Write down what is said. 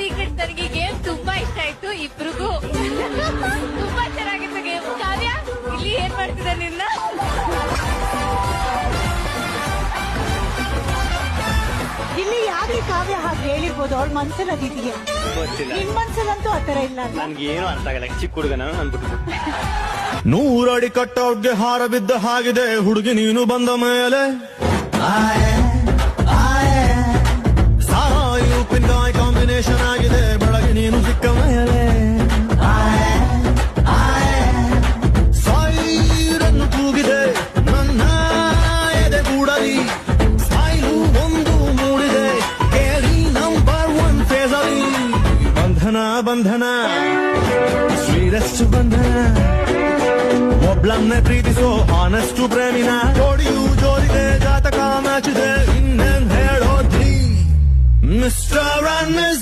Secret ನನಗೆ game ತುಂಬಾ ಇಷ್ಟ ಆಯ್ತು ಇಬ್ರಿಗೂ. ತುಂಬಾ ಚೆನ್ನಾಗಿತ್ತು ಗೇಮ್. ಕಾವ್ಯ ಇಲ್ಲಿ ಏನ್ ಮಾಡ್ತಿದ್ದ ನಿನ್ನ? ಇಲ್ಲಿ ಯಾಕೆ ಕಾವ್ಯ ಹಾಗೆ ಹೇಳಿರ್ಬೋದು, ಅವಳ ಮನ್ಸಲ್ಲಿ ಅದಿದೆಯಾ? ನಿನ್ ಮನ್ಸಲ್ಲಂತೂ ಆತರ ಇಲ್ಲ. ನನ್ಗೆ ಏನು ಅರ್ಥ ಆಗಲ್ಲ, ಚಿಕ್ಕ ಹುಡುಗನ ಅನ್ಬಿಟ್ಟು. 100 ಅಡಿ ಕಟ್ಔಟ್ಗೆ ಹಾರ ಬಿದ್ದ ಹಾಗಿದೆ ಹುಡುಗಿ ನೀನು ಬಂದ ಮೇಲೆ. ಸಾರಾಯಿ ಉಪ್ಪಿನಕಾಯಿ ಕಾಂಬಿನೇಷನ್ ಆಗಿದೆ ಬೆಳಗ್ಗೆ ನೀನು ಸಿಕ್ಕ ಮೇಲೆ. ಸಾಯಿರನ್ನು ಕೂಗಿದೆ ನನ್ನ ಎದೆ ಗೂಡಲಿ. ಸಾಯಿಲು ಒಂದು ಮೂಡಿದೆ ಕೇಳಿ ನಂಬರ್ 1 ಫೇಸಲಿ. ಬಂಧನ ಬಂಧನ ಶ್ರೀರಸ್ತು ಬಂಧನ. ಒಬ್ಳನ್ನೇ ಪ್ರೀತಿಸೋ ಆನೆಸ್ಟು ಪ್ರೇಮಿನ ಜೋಡಿಯು ಜೋರಿದೆ ಜಾತಕ ಮ್ಯಾಚಿದೆ ಇನ್ನೇನ್ ಹೇಳೋದ್ರಿ ಮಿಸ್ಟರ್ ಅಂಡ್ ಮಿಸ್